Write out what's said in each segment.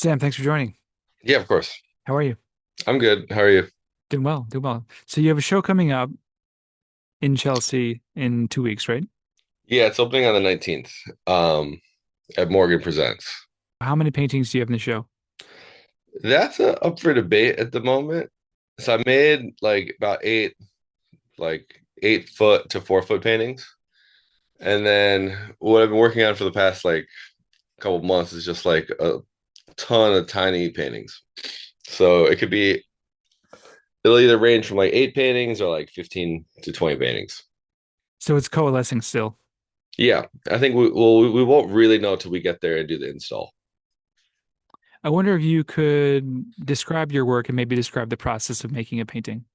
Sam, thanks for joining. Yeah, of course. How are you? I'm good. How are you? Doing well, doing well. So you have a show coming up in Chelsea in 2 weeks, right? Yeah, it's opening on the 19th, at Morgan Presents. How many paintings do you have in the show? That's up for debate at the moment. So I made like about like 8 foot to 4 foot paintings. And then what I've been working on for the past like couple of months is just like a ton of tiny paintings. So it'll either range from like 8 paintings or like 15 to 20 paintings. So it's coalescing still. Yeah, I think we won't really know till we get there and do the install. I wonder if you could describe your work and maybe describe the process of making a painting.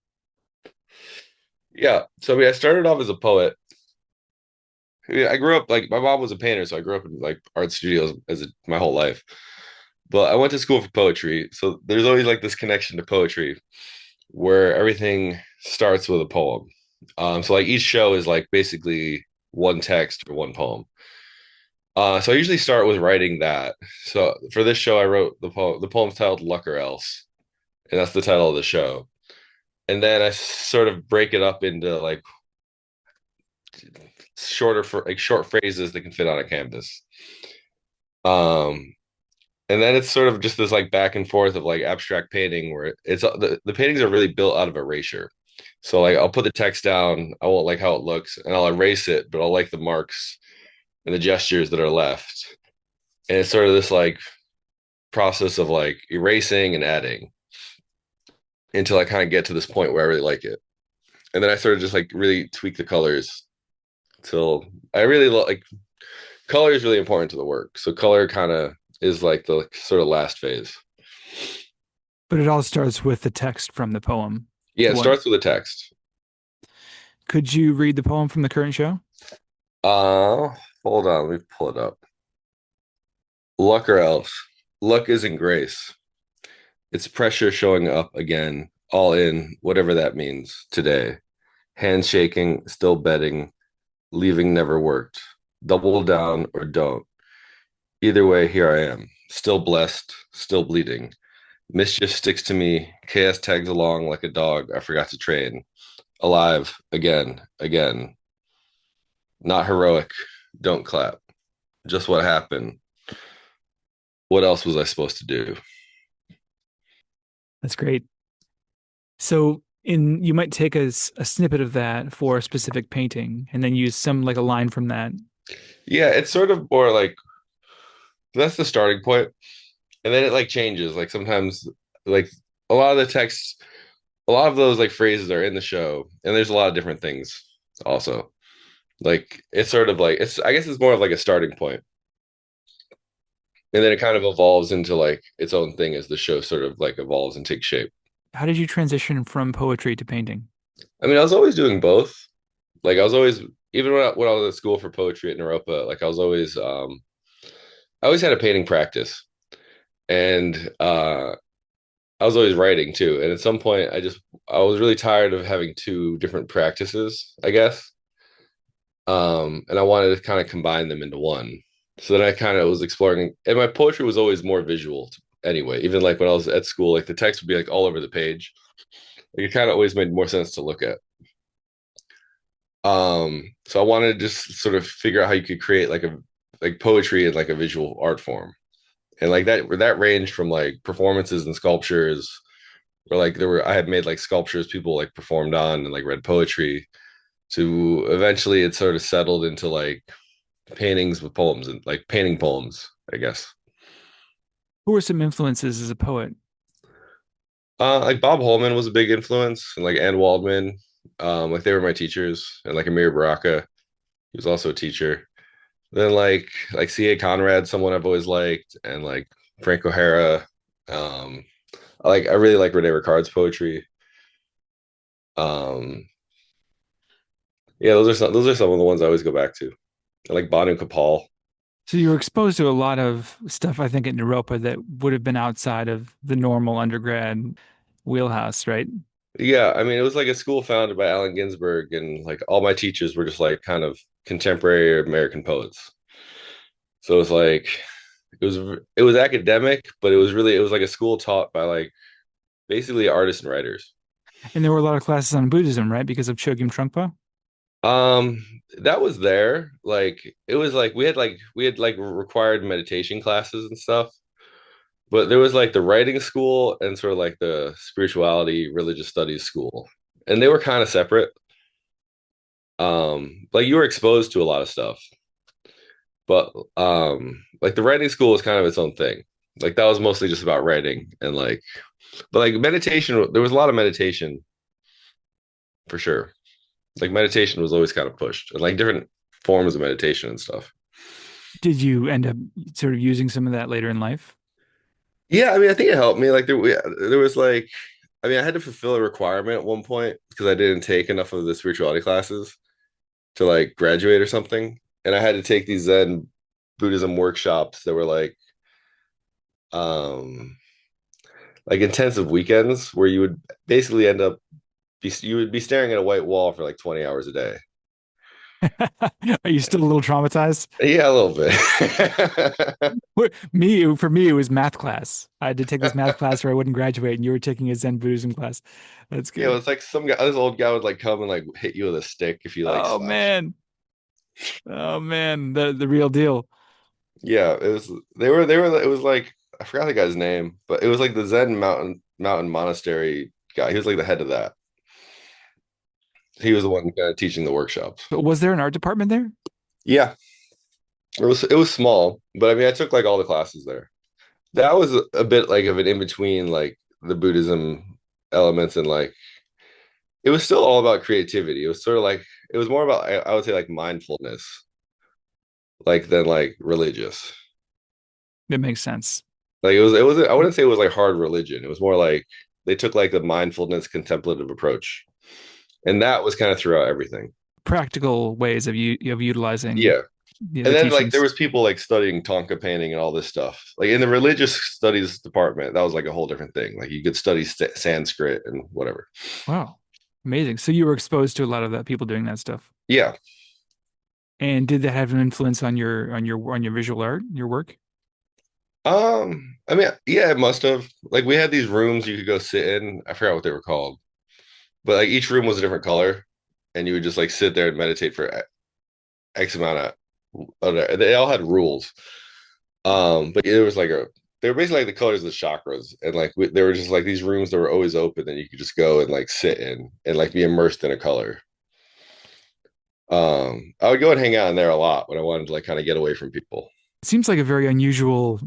Yeah. So I mean, I started off as a poet. I grew up like my mom was a painter, so I grew up in like art studios my whole life. But I went to school for poetry, so there's always like this connection to poetry where everything starts with a poem. So like each show is like basically one text or one poem. So I usually start with writing that. So for this show, I wrote the poem. The poem's titled "Luck or Else," and that's the title of the show. And then I sort of break it up into like shorter for like short phrases that can fit on a canvas. Um, and then it's sort of just this like back and forth of like abstract painting where the paintings are really built out of erasure. So like I'll put the text down, I won't like how it looks, and I'll erase it, but I'll like the marks and the gestures that are left. And it's sort of this like process of like erasing and adding until I kind of get to this point where I really like it. And then I sort of just like really tweak the colors till I really like color is really important to the work. So color kind of is like the sort of last phase. But it all starts with the text from the poem. Yeah, The it one. starts with a text. Could you read the poem from the current show? Uh, Hold on, let me pull it up. Luck or else. Luck isn't grace. It's pressure showing up again, all in, whatever that means today. Hands shaking, still betting, leaving never worked. Double down or don't. Either way, here I am, still blessed, still bleeding. Mischief sticks to me. Chaos tags along like a dog I forgot to train. Alive again, again. Not heroic. Don't clap. Just what happened. What else was I supposed to do? That's great. So in you might take a snippet of that for a specific painting and then use some like a line from that. Yeah, it's sort of more like that's the starting point, and then it like changes. Like sometimes, like a lot of the text, a lot of those like phrases are in the show, and there's a lot of different things also. Like it's sort of like I guess it's more of like a starting point, and then it kind of evolves into like its own thing as the show sort of like evolves and takes shape. How did you transition from poetry to painting? I mean, I was always doing both. Like I was always even when I was at school for poetry at Naropa, like I always had a painting practice, and I was always writing too. And at some point, I was really tired of having two different practices, I guess. And I wanted to kind of combine them into one. So then I kind of was exploring, and my poetry was always more visual anyway. Even like when I was at school, like the text would be like all over the page. Like it kind of always made more sense to look at. So I wanted to just sort of figure out how you could create like poetry in like a visual art form. And like that ranged from like performances and sculptures where like I had made like sculptures people like performed on and like read poetry to eventually it sort of settled into like paintings with poems and like painting poems, I guess. Who were some influences as a poet? Like Bob Holman was a big influence, and like Anne Waldman, like they were my teachers, and like Amir Baraka, he was also a teacher. Then like C.A. Conrad, someone I've always liked, and like Frank O'Hara. Um, I really like Rene Ricard's poetry. Um, yeah, those are some of the ones I always go back to. I like Banu Kapal. So you were exposed to a lot of stuff, I think, at Naropa that would have been outside of the normal undergrad wheelhouse, right? Yeah, I mean, it was like a school founded by Allen Ginsberg, and like all my teachers were just like kind of contemporary American poets. So it's like it was academic, but it was like a school taught by like basically artists and writers. And there were a lot of classes on Buddhism, right? Because of Chogyam Trungpa. Um, that was there. Like it was like we had like required meditation classes and stuff. But there was like the writing school and sort of like the spirituality, religious studies school. And they were kind of separate. Like you were exposed to a lot of stuff, but like the writing school was kind of its own thing. Like that was mostly just about writing and like but like meditation, there was a lot of meditation for sure. Like meditation was always kind of pushed and like different forms of meditation and stuff. Did you end up sort of using some of that later in life? Yeah, I mean, I think it helped me. Like there was like, I mean, I had to fulfill a requirement at one point because I didn't take enough of the spirituality classes to like graduate or something, and I had to take these Zen Buddhism workshops that were um, like intensive weekends where you would basically end up you would be staring at a white wall for like 20 hours a day. Are you still a little traumatized? Yeah, a little bit. For me, it was math class. I had to take this math class or I wouldn't graduate, and you were taking a Zen Buddhism class. That's Yeah, it good. was like some guy, this old guy would like come and like hit you with a stick if you like Oh stopped. man. Oh man, the real deal. Yeah, it was they were it was like I forgot the guy's name, but it was like the Zen mountain monastery guy. He was like the head of that. He was the one kind of teaching the workshops. But was there an art department there? Yeah, it was small, but I mean I took like all the classes there. That was a bit like of an in between like the Buddhism elements and like it was still all about creativity. It was sort of like it was more about I would say like mindfulness like than like religious. That makes sense. Like it was I wouldn't say it was like hard religion. It was more like they took like the mindfulness contemplative approach. And that was kind of throughout everything. Practical ways of utilizing Yeah. And the then like there teachings. was people like studying Tonka painting and all this stuff. Like in the religious studies department, that was like a whole different thing. Like you could study Sanskrit and whatever. Wow. Amazing. So you were exposed to a lot of that people doing that stuff. Yeah. And did that have an influence on your visual art, your work? I mean, yeah, it must have. Like we had these rooms you could go sit in. I forgot what they were called. But like each room was a different color and you would just like sit there and meditate for X amount of they all had rules. But it was like a they were basically like the colors of the chakras, and like there were just like these rooms that were always open, and you could just go and like sit in and like be immersed in a color. I would go and hang out in there a lot when I wanted to like kind of get away from people. It seems like a very unusual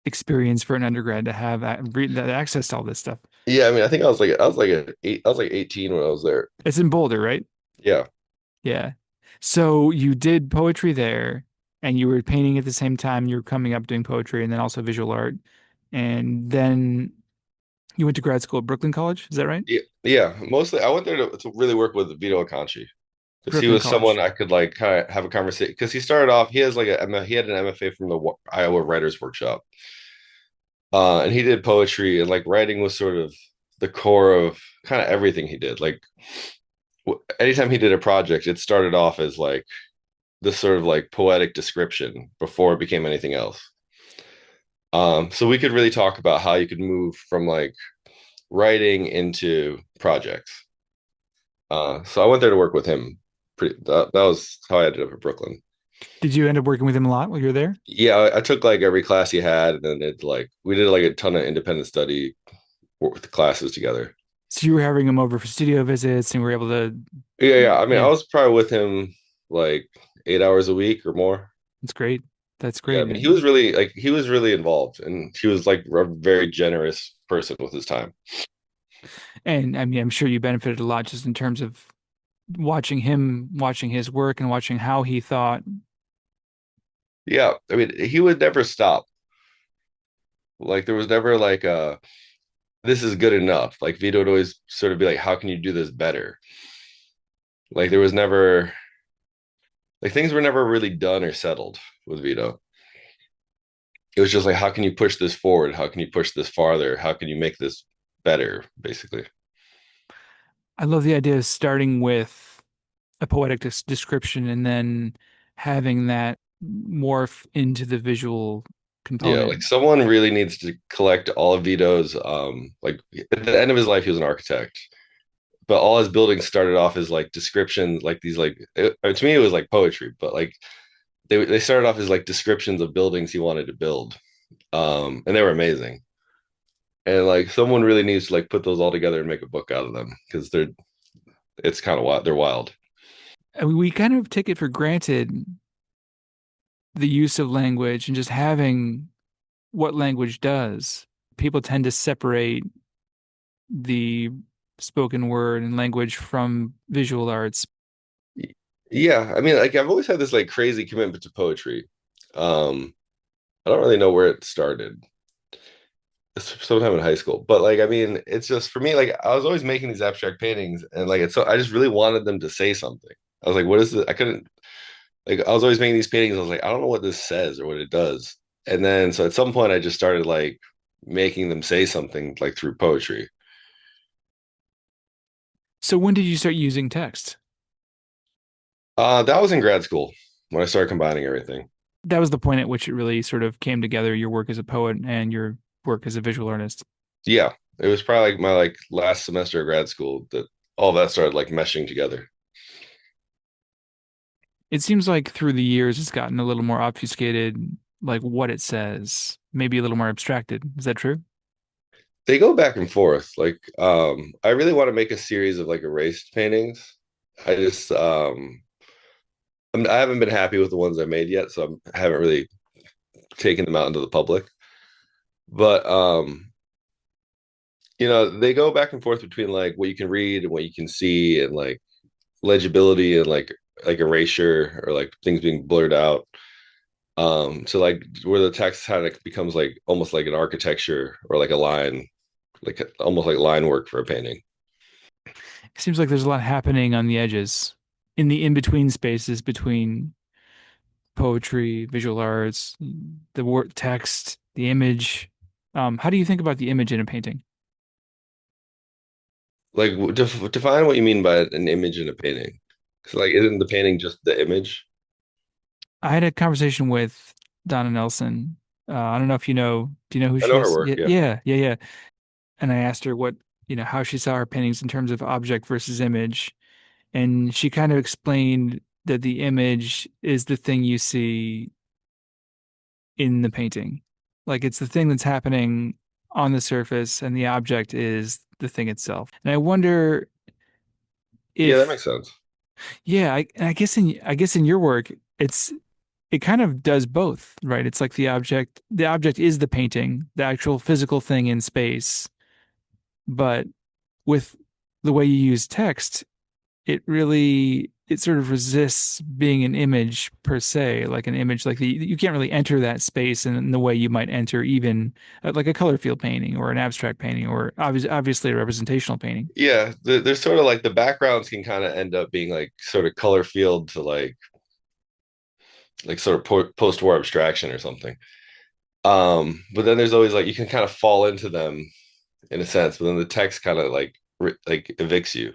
experience for an undergrad to have that access to all this stuff. Yeah, I mean, I think I was like 18 when I was there. It's in Boulder, right? Yeah, Yeah. So you did poetry there and you were painting at the same time. You were coming up doing poetry and then also visual art. And then you went to grad school at Brooklyn College. Is that right? yeah, yeah. Mostly, I went there to really work with Vito Acanci because he Brooklyn was someone College. I could like kind of have a conversation. Because he started off, he has like he had an MFA from the Iowa Writers Workshop. And he did poetry and like writing was sort of the core of kind of everything he did. Like anytime he did a project, it started off as like this sort of like poetic description before it became anything else. So we could really talk about how you could move from like writing into projects. So I went there to work with him. That was how I ended up at Brooklyn. Did you end up working with him a lot while you were there? Yeah, I took like every class he had, and then it like we did like a ton of independent study with the classes together. So you were having him over for studio visits and were able to, Yeah, yeah. I mean, I yeah, was probably with him like 8 hours a week or more. that's great. That's Yeah, I great. mean, he was really like he was really involved, and he was like a very generous person with his time. And I mean, I'm sure you benefited a lot just in terms of watching him, watching his work and watching how he thought. Yeah, I mean, he would never stop. Like there was never like this is good enough. Like Vito would always sort of be like, how can you do this better? Like there was never like things were never really done or settled with Vito. It was just like, how can you push this forward? How can you push this farther? How can you make this better, basically? I love the idea of starting with a poetic description and then having that morph into the visual. Yeah, like component. someone really needs to collect all of Vito's like at the end of his life he was an architect. But all his buildings started off as like descriptions, like these like to me it was like poetry, but like they started off as like descriptions of buildings he wanted to build. And they were amazing. And like someone really needs to like put those all together and make a book out of them because it's kind of wild. They're wild. I mean, we kind of take it for granted the use of language and just having what language does. People tend to separate the spoken word and language from visual arts. Yeah, I mean, like I've always had this like crazy commitment to poetry. Um, I don't really know where it started. Sometime in high school, but like I mean, it's just for me. Like I was always making these abstract paintings, and like it's so I just really wanted them to say something. I was like, what is it? I couldn't like I was always making these paintings. I was like, I don't know what this says or what it does. And then so at some point, I just started like making them say something like through poetry. So when did you start using text? That was in grad school when I started combining everything. That was the point at which it really sort of came together, your work as a poet and your work as a visual artist. Yeah, it was probably like my like last semester of grad school that all that started like meshing together. It seems like through the years it's gotten a little more obfuscated, like what it says, maybe a little more abstracted. Is that true? They go back and forth. Like, I really want to make a series of like erased paintings. I just, I haven't been happy with the ones I made yet, so I haven't really taken them out into the public. But, they go back and forth between like what you can read and what you can see, and like legibility and like erasure or like things being blurred out. So like where the text kind of becomes like almost like an architecture or like a line, like almost like line work for a painting. It seems like there's a lot happening on the edges, in the in-between spaces between poetry, visual arts, the word text, the image. How do you think about the image in a painting? Like define what you mean by an image in a painting. Because like, isn't the painting just the image? I had a conversation with Donna Nelson. I don't know if you know, do you know who I she know her is? work. Yeah, Yeah, yeah, yeah, yeah. And I asked her how she saw her paintings in terms of object versus image. And she kind of explained that the image is the thing you see in the painting. Like it's the thing that's happening on the surface, and the object is the thing itself. And I wonder yeah, that if, makes sense. yeah, I guess in your work, it kind of does both, right? It's like the object is the painting, the actual physical thing in space, but with the way you use text, it sort of resists being an image per se, like an image you can't really enter that space in the way you might enter even like a color field painting or an abstract painting or obviously a representational painting. Yeah, there's sort of like the backgrounds can kind of end up being like sort of color field to like sort of post-war abstraction or something. But then there's always like you can kind of fall into them in a sense, but then the text kind of like evicts you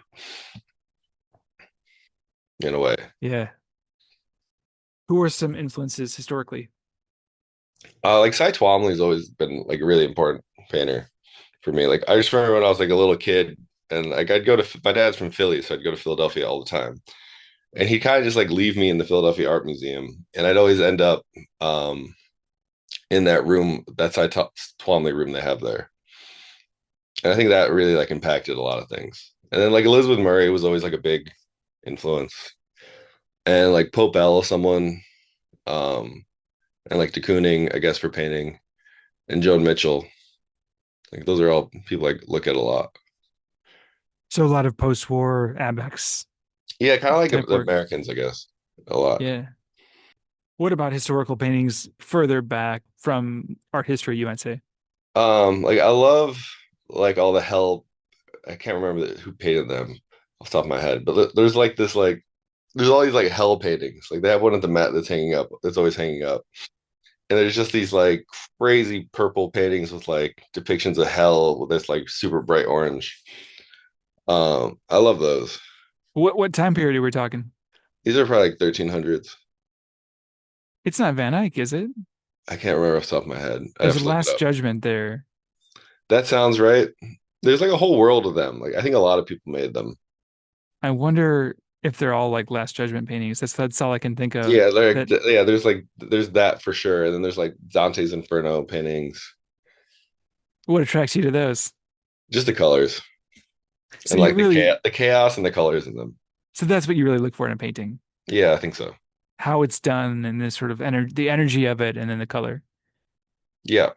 in a way. Yeah. Who are some influences historically? Like Cy Twombly's always been like a really important painter for me. Like I just remember when I was like a little kid, and like I'd go to my dad's from Philly, so I'd go to Philadelphia all the time, and he'd kind of just like leave me in the Philadelphia Art Museum, and I'd always end up um in that room, that Twombly room they have there, and I think that really like impacted a lot of things. And then like Elizabeth Murray was always like a big influence, and like Pope L, someone, um, and like de Kooning, I guess for painting, and Joan Mitchell. Like those are all people like look at a lot. So a lot of post-war abex Yeah, kind of like type the work. Americans, I guess, a lot. Yeah. What about historical paintings further back from art history, you might say? Like I love like all the hell. I can't remember who painted them off the top of my head, but there's like this like there's all these like hell paintings. Like they have one at the Met that's hanging up. That's always hanging up, and there's just these like crazy purple paintings with like depictions of hell with this like super bright orange. I love those. What time period are we talking? These are probably like 1300s. It's not Van Eyck, is it? I can't remember off the top of my head. I'd There's have a to look it Last up. Judgment there. That sounds right. There's like a whole world of them. Like I think a lot of people made them. I wonder if they're all like Last Judgment paintings. That's all I can think of. Yeah, That yeah, there's that for sure. And then there's like Dante's Inferno paintings. what attracts you to those? Just the colors So and you like really, the chaos and the colors in them. so that's what you really look for in a painting, Yeah, I think so. how it's done and this sort of the energy of it, and then the color. Yeah.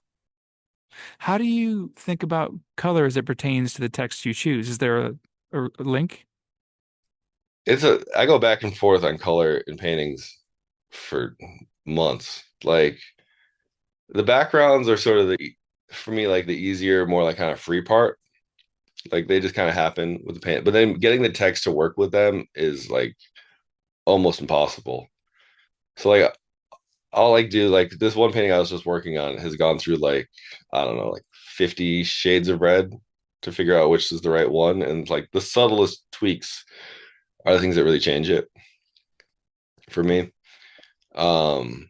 How do you think about color as it pertains to the text you choose? Is there a link? I go back and forth on color in paintings for months. Like the backgrounds are sort of for me, like the easier, more like kind of free part. Like they just kind of happen with the paint. But then getting the text to work with them is like almost impossible. So like I'll like do like this one painting I was just working on has gone through like I don't know like 50 shades of red to figure out which is the right one, and like the subtlest tweaks are the things that really change it for me. Um,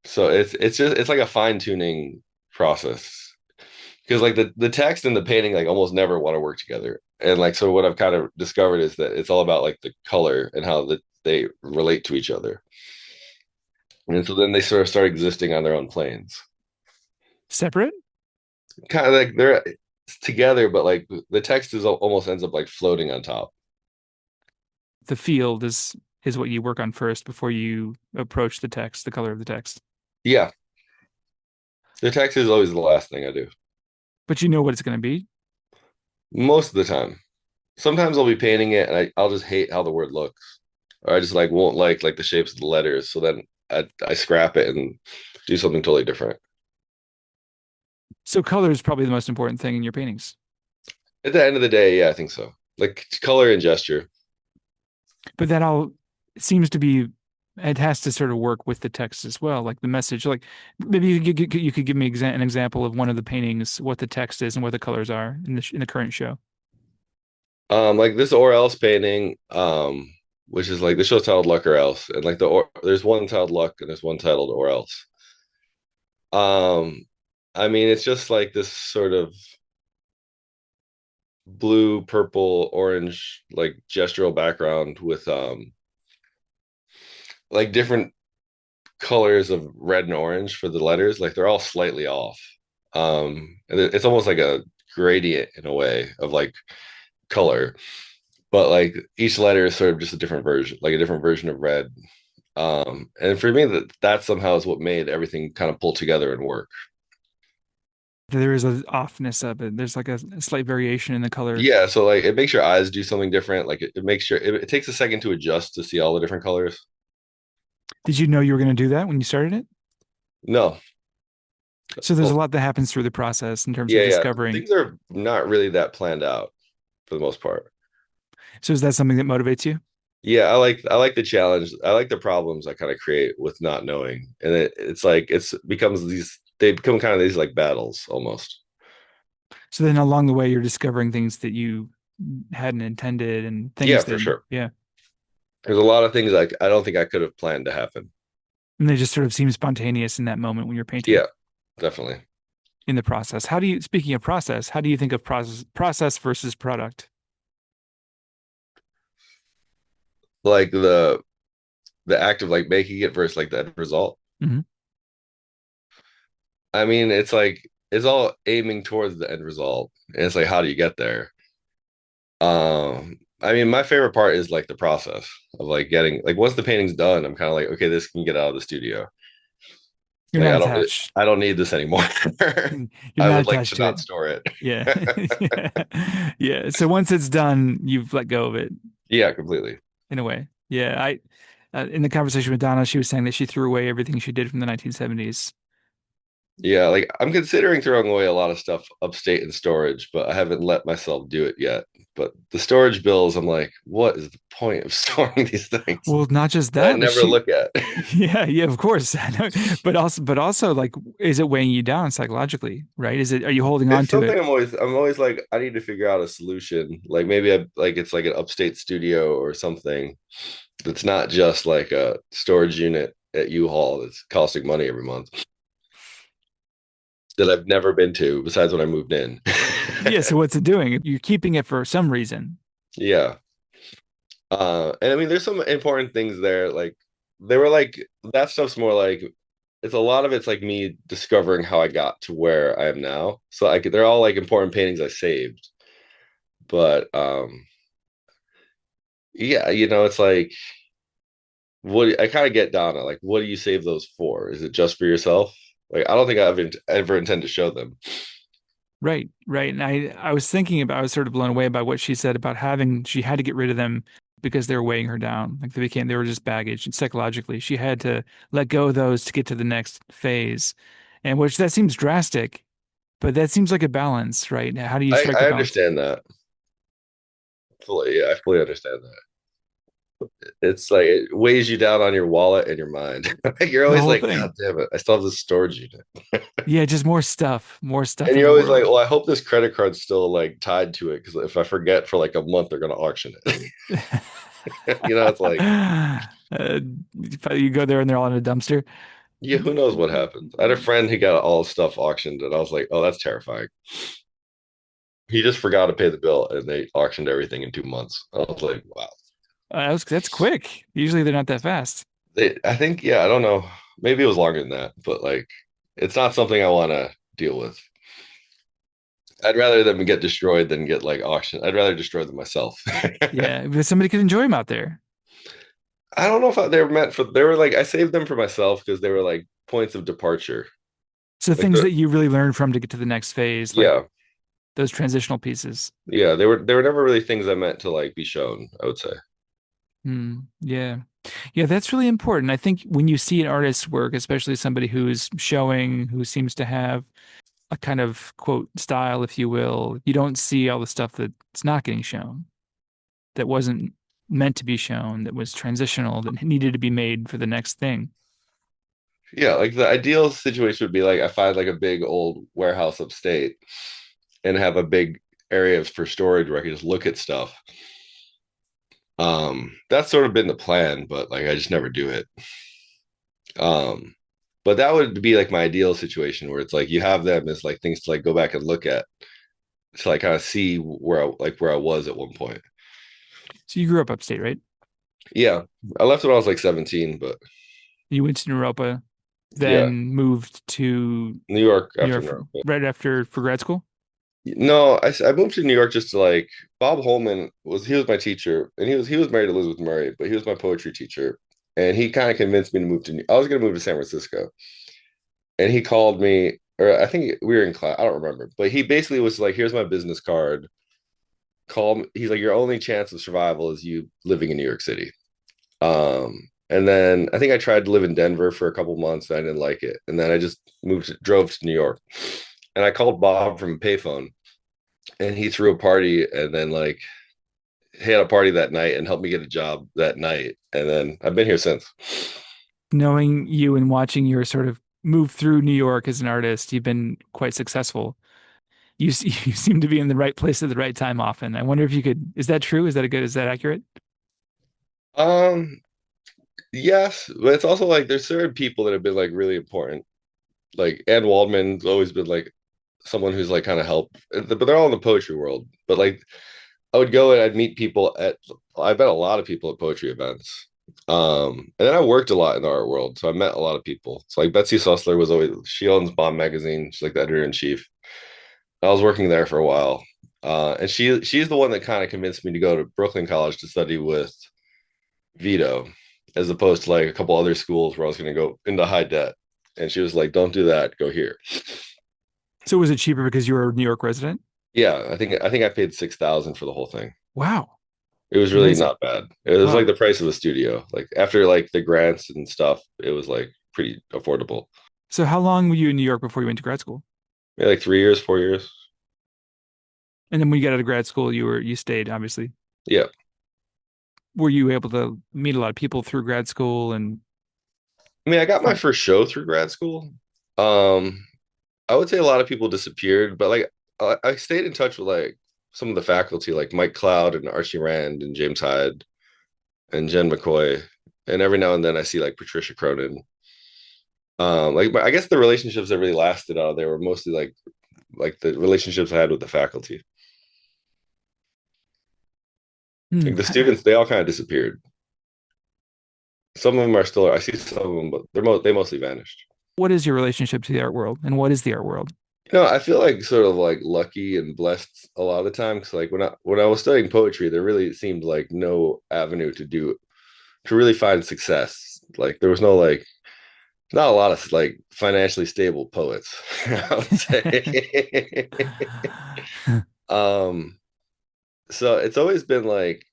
so it's like a fine tuning process because like the text and the painting like almost never want to work together, and like so what I've kind of discovered is that it's all about like the color and how they relate to each other, and so then they sort of start existing on their own planes. Separate? Kind of like they're together, but like the text is almost ends up like floating on top. The field is what you work on first before you approach the text, the color of the text. Yeah, the text is always the last thing I do But you know what it's going to be. most of the time. Sometimes I'll be painting it and I'll just hate how the word looks, or I just like won't like the shapes of the letters. So then I scrap it and do something totally different. So color is probably the most important thing in your paintings. At the end of the day, yeah, I think so. Like color and gesture. But that all seems to be it has to sort of work with the text as well, like the message. Like maybe you could give me an example of one of the paintings, what the text is and what the colors are in the current show. Like this or else painting, which is like the show's titled Luck or Else, and like there's one titled Luck and there's one titled or else. Um, I mean, it's just like this sort of blue, purple, orange, like gestural background with like different colors of red and orange for the letters. Like they're all slightly off. And it's almost like a gradient in a way of like color, but like each letter is sort of just a different version, like a different version of red. And for me, that somehow is what made everything kind of pull together and work. There is an offness of it. There's like a slight variation in the color. Yeah, so like it makes your eyes do something different. Like it makes sure it takes a second to adjust to see all the different colors. Did you know you were going to do that when you started it? No, So there's a well, lot that happens through the process in terms of yeah, yeah, discovering. things are not really that planned out for the most part. So is that something that motivates you? Yeah, I like the challenge. I like the problems I kind of create with not knowing, and it's like it's becomes these they become kind of these like battles almost. So then along the way, you're discovering things that you hadn't intended and Yeah, things for that, sure. yeah. There's a lot of things like I don't think I could have planned to happen. And they just sort of seem spontaneous in that moment when you're painting Yeah, definitely. in the process. Speaking of process, how do you think of process versus product? Like the act of like making it versus like the end result. Hmm. I mean, it's like it's all aiming towards the end result. And it's like how do you get there? I mean, my favorite part is like the process of like getting like once the painting's done, I'm kind of like, okay, this can get out of the studio. You're Like not attached. I don't need this anymore. You're I not would like attached to to it. not store it. Yeah. Yeah. Yeah. So once it's done, you've let go of it Yeah, completely. in a way. Yeah. In the conversation with Donna, she was saying that she threw away everything she did from the 1970s. Yeah, like I'm considering throwing away a lot of stuff upstate in storage, but I haven't let myself do it yet. But the storage bills, I'm like, what is the point of storing these things Well, not just that I that, but never look at? yeah, yeah, of course. I know. But also, like, is it weighing you down psychologically, right? Are you holding on It's to something it? I'm always like, I need to figure out a solution. Like maybe like it's like an upstate studio or something that's not just like a storage unit at U-Haul that's costing money every month. that I've never been to besides when I moved in. Yeah, so what's it doing? You're keeping it for some reason. Yeah. And I mean, there's some important things there. Like, they were like, that stuff's more like, it's a lot of it's like me discovering how I got to where I am now. So like, they're all like important paintings I saved. But yeah, it's like, what I kind of get down on, like, what do you save those for? Is it just for yourself? Like, I don't think I ever intend to show them. Right, right. And I was thinking about, I was sort of blown away by what she said about having, she had to get rid of them because they were weighing her down. Like they were just baggage. And psychologically, she had to let go of those to get to the next phase. And which that seems drastic, but that seems like a balance, right? How do you strike the I balance? understand that fully. Yeah, I fully understand that. It's like it weighs you down on your wallet and your mind. Like, you're The always whole like, God thing. damn it, I still have this storage unit. Yeah, just more stuff And in you're the always like, world. well, I hope this credit card's still like tied to it because if I forget for like a month, they're gonna auction it. It's like, Uh, you go there and they're all in a dumpster. yeah, who knows what happens? I had a friend who got all his stuff auctioned, and I was like, oh, that's terrifying. He just forgot to pay the bill, and they auctioned everything in 2 months. I was like, wow. That's quick. Usually they're not that fast. I think, yeah, I don't know. Maybe it was longer than that, but like, it's not something I want to deal with. I'd rather them get destroyed than get like auctioned. I'd rather destroy them myself. Yeah, but somebody could enjoy them out there. I don't know if they were meant for. They were like I saved them for myself because they were like points of departure. So Like things that you really learn from to get to the next phase, like yeah, those transitional pieces. yeah. They were never really things I meant to like be shown, I would say. Yeah. Yeah, that's really important. I think when you see an artist's work, especially somebody who's showing, who seems to have a kind of quote style, if you will, you don't see all the stuff that's not getting shown, that wasn't meant to be shown, that was transitional, that needed to be made for the next thing. Yeah, like the ideal situation would be like I find like a big old warehouse upstate and have a big area for storage where I can just look at stuff. That's sort of been the plan, but like I just never do it. Um, but that would be like my ideal situation where it's like you have them as like things to like go back and look at to like kind of see where I was at one point. So you grew up upstate, right? Yeah, I left when I was like 17, but You went to Naropa, yeah, then moved to New York New after York Naropa. right after for grad school. No, I moved to New York just to like Bob Holman he was my teacher and he was married to Elizabeth Murray, but he was my poetry teacher. And he kind of convinced me to move to I was gonna move to San Francisco. And he called me, or I think we were in class, I don't remember, but he basically was like, here's my business card. Call me. He's like, your only chance of survival is you living in New York City. And then I think I tried to live in Denver for a couple months and I didn't like it. And then I just drove to New York. And I called Bob from a payphone and he threw a party and then like he had a party that night and helped me get a job that night. And then I've been here since. Knowing you and watching your sort of move through New York as an artist, you've been quite successful. You seem to be in the right place at the right time often. I wonder if you could, is that true? Is that accurate? Um, yes, but it's also like there's certain people that have been like really important. Like Anne Waldman's always been like someone who's like kind of helped, but they're all in the poetry world. But like I would go and I'd meet people I met a lot of people at poetry events. And then I worked a lot in the art world, so I met a lot of people. So like Betsy Sussler was always she owns Bomb magazine. She's like the editor in chief. I was working there for a while, and she's the one that kind of convinced me to go to Brooklyn College to study with Vito, as opposed to like a couple other schools where I was going to go into high debt. And she was like, "Don't do that. Go here." So was it cheaper because you were a New York resident? Yeah, I think I paid 6,000 for the whole thing. Wow, It was really amazing. not bad. It was like Wow. the price of a studio. Like after like the grants and stuff, it was like pretty affordable. So how long were you in New York before you went to grad school? Maybe like 3 years, 4 years. And then when you got out of grad school, you stayed, obviously. Yeah. Were you able to meet a lot of people through grad school and I mean, I got my find, first show through grad school. Um, I would say a lot of people disappeared, but like I stayed in touch with like some of the faculty, like Mike Cloud and Archie Rand and James Hyde and Jen McCoy. And every now and then I see like Patricia Cronin. Like, but I guess the relationships that really lasted out of there were mostly like the relationships I had with the faculty. Hmm. Like the students, they all kind of disappeared. Some of them are still. I see some of them, but they mostly vanished. What is your relationship to the art world, and what is the art world? I feel like sort of like lucky and blessed a lot of the time because like when I was studying poetry, there really seemed like no avenue to really find success. Like there was no like not a lot of like financially stable poets, I would say. um, so it's always been like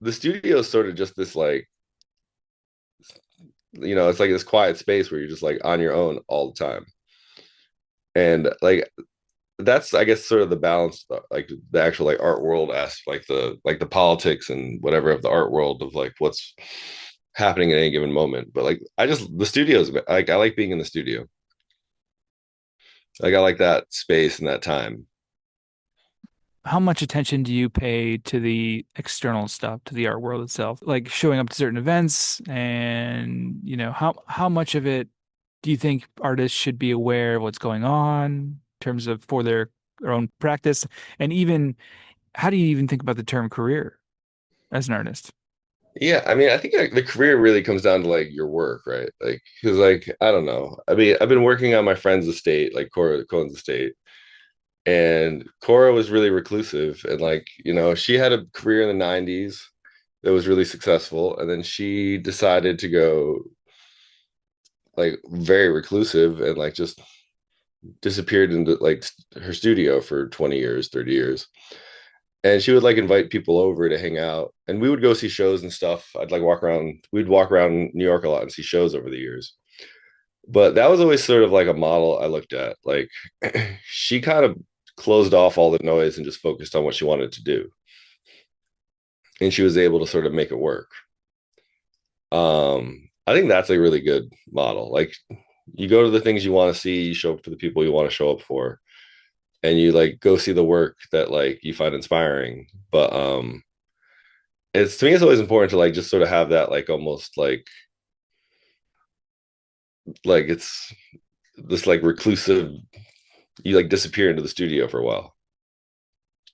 the studio is sort of just this like it's like this quiet space where you're just like on your own all the time. And like that's I guess sort of the balance, like the actual like art world as like the politics and whatever of the art world of like what's happening at any given moment. But like I just the studios like I like being in the studio. Like I like that space and that time. How much attention do you pay to the external stuff, to the art world itself? Like showing up to certain events and, how much of it do you think artists should be aware of what's going on in terms of for their own practice? And even how do you even think about the term career as an artist? Yeah, I mean, I think like, the career really comes down to like your work, right? Like, because like I don't know. I mean, I've been working on my friend's estate, like Cora Cohen's estate, and Cora was really reclusive, and like she had a career in the '90s that was really successful, and then she decided to go like very reclusive and like just disappeared into like her studio for 20 years, 30 years. And she would like invite people over to hang out and we would go see shows and stuff. I'd like walk around, we'd walk around New York a lot and see shows over the years. But that was always sort of like a model I looked at. Like she kind of closed off all the noise and just focused on what she wanted to do. And she was able to sort of make it work. I think that's a really good model. Like you go to the things you want to see, you show up for the people you want to show up for, and you like go see the work that like you find inspiring. But it's to me it's always important to like just sort of have that like almost like it's this like reclusive you like disappear into the studio for a while.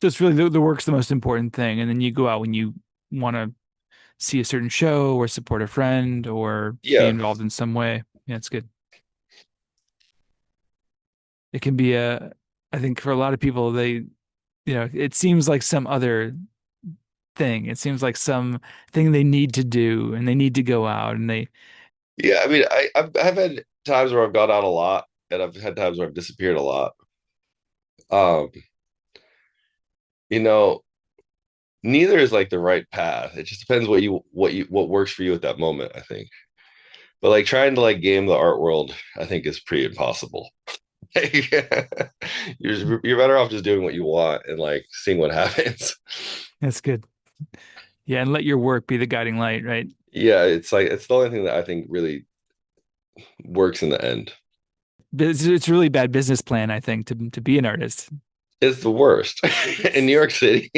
So it's really the work's the most important thing, and then you go out when you want to see a certain show or support a friend or be Yeah. involved in some way. Yeah, it's good. It can be I think for a lot of people, it seems like some other thing. It seems like some thing they need to do and they need to go out and they, Yeah, I mean I've had times where I've gone out a lot and I've had times where I've disappeared a lot. um you know Neither is like the right path. It just depends what works for you at that moment, I think. But like trying to like game the art world, I think is pretty impossible. You're better off just doing what you want and like seeing what happens. that's good. Yeah, and let your work be the guiding light, right? Yeah, it's like it's the only thing that I think really works in the end. But it's a really bad business plan, I think, to be an artist. It's the worst in New York City.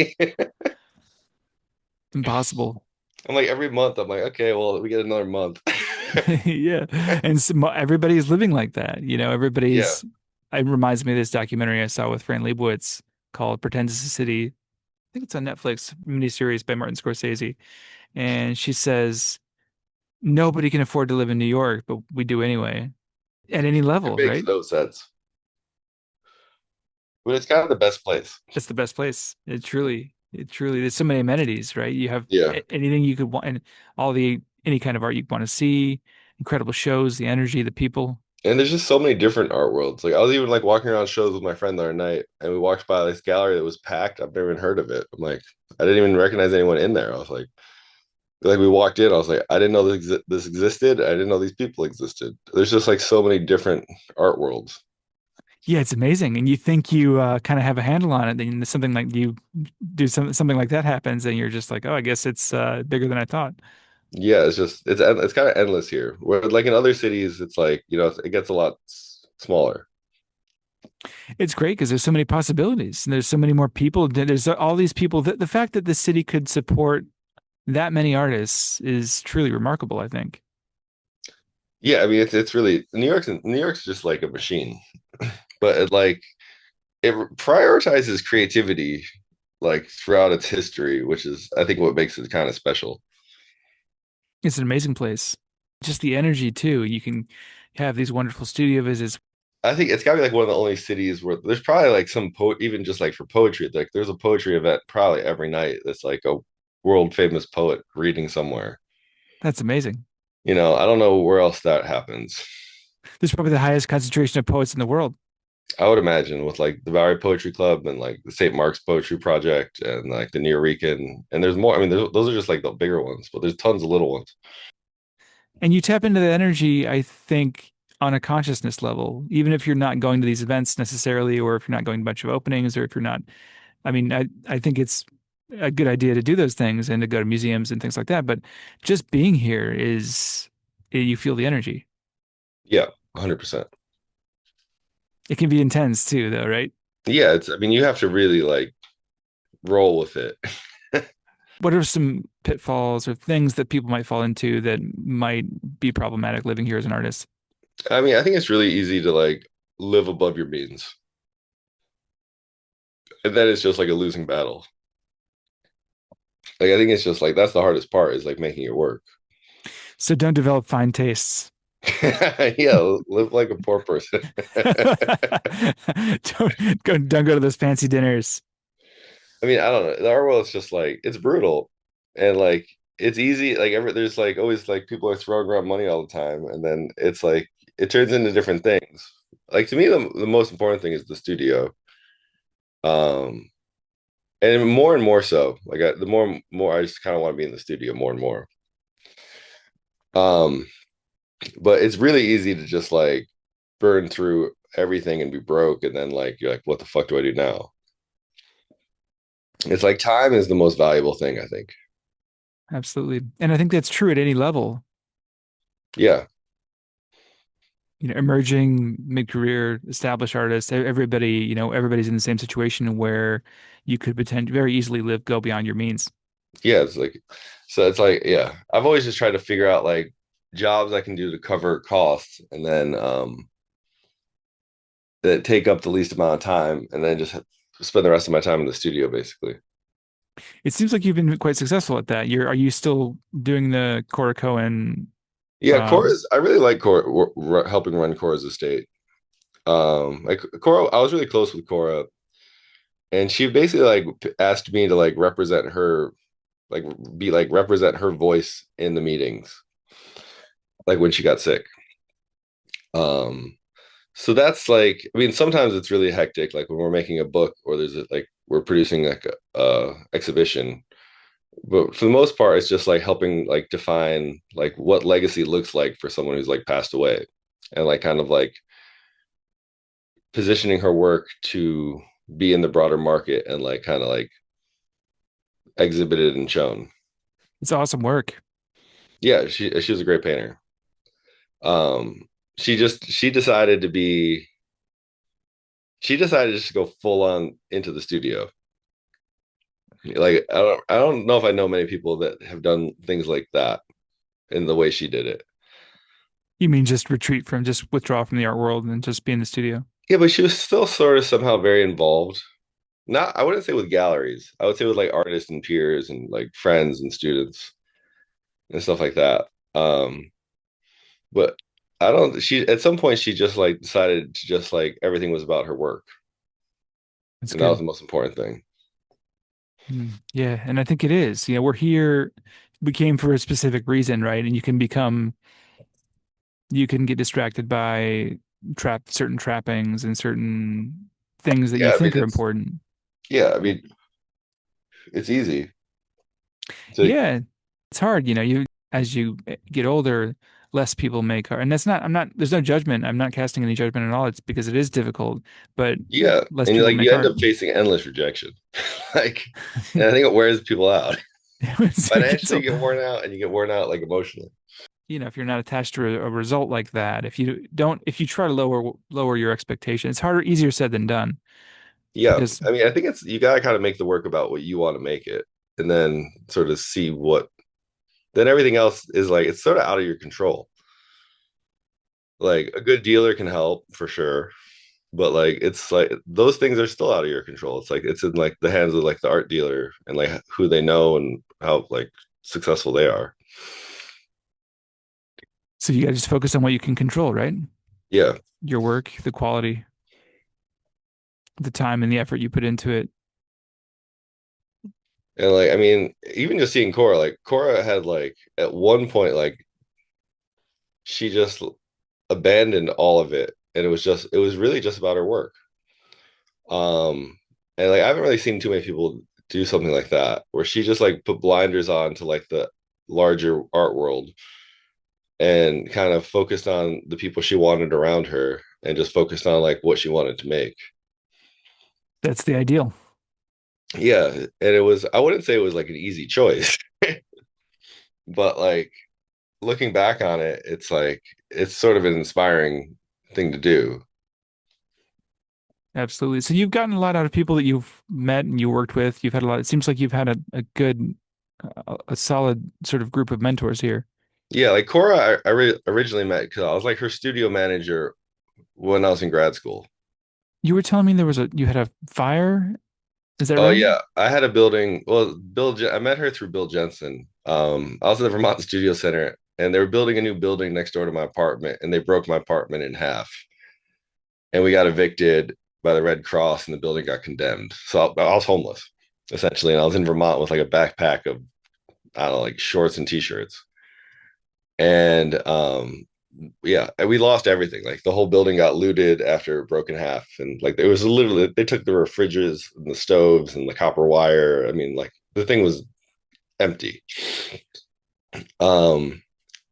Impossible. I'm like every month. I'm like, okay, well, we get another month. Yeah. And everybody's living like that. Yeah, It reminds me of this documentary I saw with Fran Lebowitz called Pretend It's a City. I think it's on Netflix, miniseries by Martin Scorsese. And she says, nobody can afford to live in New York, but we do anyway, at any it level, makes right? no sense, but it's kind of the best place. It's the best place. It truly, there's so many amenities, right? You have Yeah, anything you could want and any kind of art you want to see, incredible shows, the energy, the people. and there's just so many different art worlds. Like I was even like walking around shows with my friend the other night, and we walked by this gallery that was packed. I've never even heard of it. I'm like, I didn't even recognize anyone in there. I was like we walked in. I was like, I didn't know this existed. I didn't know these people existed. There's just like so many different art worlds. Yeah, it's amazing. And you think you kind of have a handle on it, then something like you do something like that happens, and you're just like, oh, I guess it's bigger than I thought. Yeah, it's kind of endless here. Where like in other cities, it's like it gets a lot smaller. It's great because there's so many possibilities, and there's so many more people. There's all these people. The fact that the city could support that many artists is truly remarkable, I think. Yeah, I mean it's really New York's just like a machine, but it prioritizes creativity like throughout its history, which is I think what makes it kind of special. It's an amazing place. Just the energy too. You can have these wonderful studio visits. I think it's got to be like one of the only cities where there's probably like some even just like for poetry, like there's a poetry event probably every night that's like a world famous poet reading somewhere. That's amazing. I don't know where else that happens. There's probably the highest concentration of poets in the world. I would imagine with like the Bowery Poetry Club and like the St. Mark's Poetry Project and like the Nuyorican, and there's more. I mean, those are just like the bigger ones, but there's tons of little ones. And you tap into the energy, I think, on a consciousness level, even if you're not going to these events necessarily, or if you're not going to a bunch of openings, or if you're not, I mean, I think it's a good idea to do those things and to go to museums and things like that. But just being here you feel the energy. Yeah, 100%. It can be intense too, though, right? Yeah, I mean, you have to really like roll with it. What are some pitfalls or things that people might fall into that might be problematic living here as an artist? I mean, I think it's really easy to like live above your means. And then it's just like a losing battle. Like I think it's just like that's the hardest part is like making it work. So don't develop fine tastes. Yeah, live like a poor person. Don't go to those fancy dinners. I mean, I don't know. The art world is just like it's brutal and like it's easy. Like there's like always like people are throwing around money all the time, and then it's like it turns into different things. Like to me, the most important thing is the studio. Um, and more so, like the more I just kind of want to be in the studio more and more. Um, but it's really easy to just like burn through everything and be broke, and then like you're like, what the fuck do I do now? It's like time is the most valuable thing, I think. Absolutely. And I think that's true at any level. Yeah. Emerging mid-career, established artists, everybody, everybody's in the same situation where you could potentially very easily go beyond your means. Yeah, it's like so it's like yeah. I've always just tried to figure out like jobs I can do to cover costs and then that take up the least amount of time and then just spend the rest of my time in the studio basically. It seems like you've been quite successful at that. Are you still doing the Cora Cohen? Yeah, Um, Cora's I really like Cora helping run Cora's estate. Like Cora, I was really close with Cora and she basically like asked me to like represent her like be like represent her voice in the meetings like when she got sick. Um So that's like, I mean, sometimes it's really hectic, like when we're making a book or like we're producing like a exhibition. But for the most part, it's just like helping like define like what legacy looks like for someone who's like passed away, and like kind of like positioning her work to be in the broader market and like kind of like exhibited and shown. it's awesome work. Yeah, she was a great painter. She decided to be she decided to just go full on into the studio. Like I don't know if I know many people that have done things like that in the way she did it. You mean just withdraw from the art world and just be in the studio? Yeah, but she was still sort of somehow very involved. Not I wouldn't say with galleries. I would say with like artists and peers and like friends and students and stuff like that. But I don't she at some point she just like decided to just like everything was about her work. That's And that was good. the most important thing. Yeah, and I think it is. We're here, we came for a specific reason, right? And you can get distracted by certain trappings and certain things that you Yeah, I mean think are important. I mean it's easy to Yeah, it's hard, as you get older, less people make art. And there's no judgment. I'm not casting any judgment at all. It's because it is difficult, but yeah. less And people like you make end art. up facing endless rejection. Like and I think it wears people out. It gets Financially a- you get worn out and you get worn out like emotionally. if you're not attached to a result like that, if you try to lower your expectation, it's easier said than done Yeah. because I mean, I think it's you gotta kind of make the work about what you want to make it and then sort of see what then everything else is like it's sort of out of your control. Like a good dealer can help for sure, but like it's like those things are still out of your control. It's like it's in like the hands of like the art dealer and like who they know and how like successful they are. So you got to just focus on what you can control, right? Yeah. Your work, the quality, the time and the effort you put into it. And like I mean, even just seeing Cora, like Cora had like at one point like she just abandoned all of it and it was really just about her work. And like I haven't really seen too many people do something like that where she just like put blinders on to like the larger art world and kind of focused on the people she wanted around her and just focused on like what she wanted to make. That's the ideal. Yeah, and it was I wouldn't say it was like an easy choice, but like looking back on it, it's like it's sort of an inspiring thing to do. Absolutely. So you've gotten a lot out of people that you've met and you worked with. You've had a lot. It seems like you've had a good, a solid sort of group of mentors here. Yeah, like Cora, originally met because I was like her studio manager when I was in grad school. You were telling me you had a fire. Is that Oh right? yeah, I had a building. Well, I met her through Bill Jensen. I was at the Vermont Studio Center, and they were building a new building next door to my apartment, and they broke my apartment in half, and we got evicted by the Red Cross, and the building got condemned. So I was homeless essentially, and I was in Vermont with like a backpack of I don't know, like shorts and t-shirts, and yeah, and we lost everything. Like the whole building got looted after it broke in half, and like it was literally they took the refrigerators and the stoves and the copper wire. I mean, like the thing was empty. Um,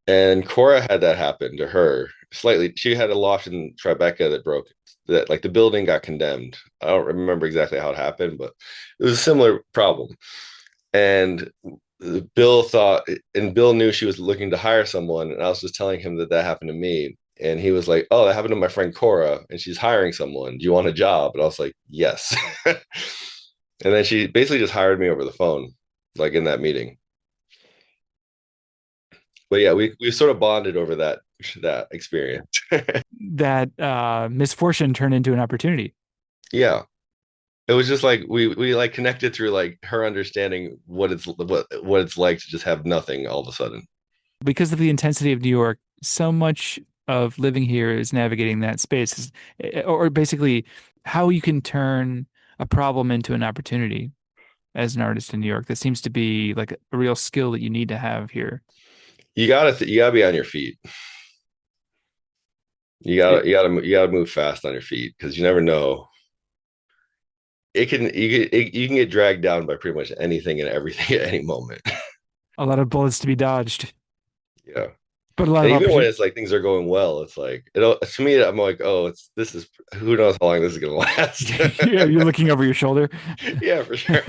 and Cora had that happen to her slightly. She had a loft in Tribeca that broke. That like the building got condemned. I don't remember exactly how it happened, but it was a similar problem. And Bill thought, and Bill knew she was looking to hire someone, and I was just telling him that that happened to me, and he was like, "Oh, that happened to my friend Cora, and she's hiring someone. Do you want a job?" And I was like, "Yes." And then she basically just hired me over the phone, like in that meeting. But yeah, we sort of bonded over that experience. That misfortune turned into an opportunity Yeah, it was just like we like connected through like her understanding what it's like to just have nothing all of a sudden. because of the intensity of New York. So much of living here is navigating that space, or basically how you can turn a problem into an opportunity as an artist in New York. That seems to be like a real skill that you need to have here. You gotta be on your feet. It, You gotta move fast on your feet because you never know. You can get dragged down by pretty much anything and everything at any moment. a lot of bullets to be dodged, Yeah. but a lot And of even when opportunity. it's like things are going well, it's like to me, I'm like, oh, it's this is who knows how long this is gonna last. You're looking over your shoulder. Yeah, for sure.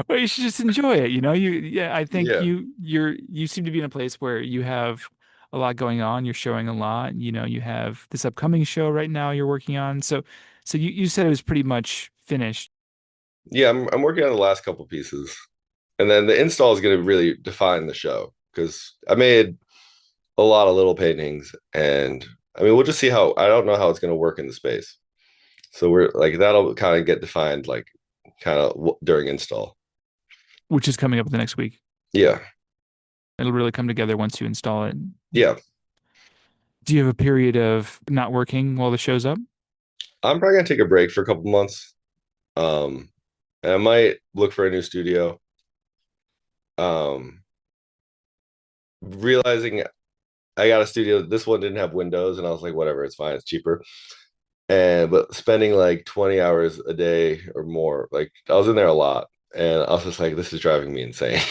Well, you should just enjoy it, yeah, I think Yeah. you seem to be in a place where you have a lot going on. You're showing a lot. You have this upcoming show right now you're working on. So you said it was pretty much finished, Yeah, I'm working on the last couple pieces. And then the install is gonna really define the show because I made a lot of little paintings and I mean we'll just see how I don't know how it's gonna work in the space. So we're like that'll kind of get defined like kind of during install. which is coming up the next week. Yeah. It'll really come together once you install it. Yeah. Do you have a period of not working while the show's up? I'm probably gonna take a break for a couple months. Um, and I might look for a new studio. Um, Realizing I got a studio, this one didn't have windows, and I was like, whatever, it's fine, it's cheaper. And but spending like 20 hours a day or more, like I was in there a lot, and I was just like, this is driving me insane.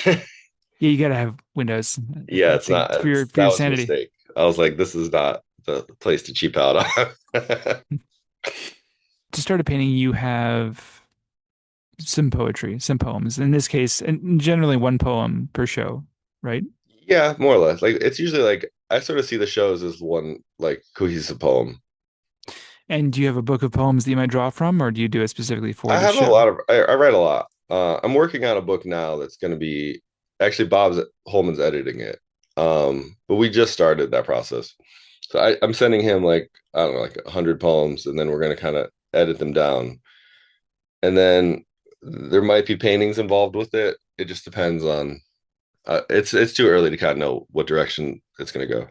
Yeah, you gotta have windows. Yeah, I it's not. think for your That was a sanity. mistake. I was like, this is not the place to cheap out on. To start a painting, you have some poetry, some poems. In this case, and generally one poem per show, right? Yeah, more or less. Like it's usually like I sort of see the shows as one like cohesive poem. And do you have a book of poems that you might draw from, or do you do it specifically for I the have a show? lot of I write a lot. I'm working on a book now that's going to be actually Bob's Holman's editing it. But we just started that process. So I'm sending him like, I don't know, like 100 poems, and then we're gonna kind of edit them down. And then there might be paintings involved with it. It just depends on it's too early to kind of know what direction it's gonna go.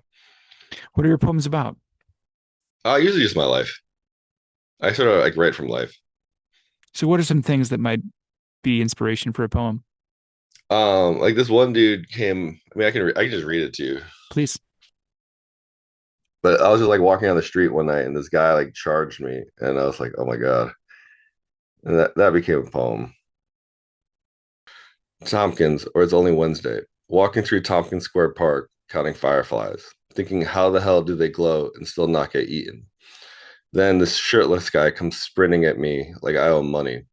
What are your poems about? Usually just my life. I sort of like write from life. So what are some things that might be inspiration for a poem? Like this one dude came. I mean, I can just read it to you. Please. But I was just like walking on the street one night, and this guy like charged me, and I was like, "Oh my God!" And that became a poem. Tompkins, or It's Only Wednesday. Walking through Tompkins Square Park, counting fireflies, thinking how the hell do they glow and still not get eaten? Then this shirtless guy comes sprinting at me like I owe him money.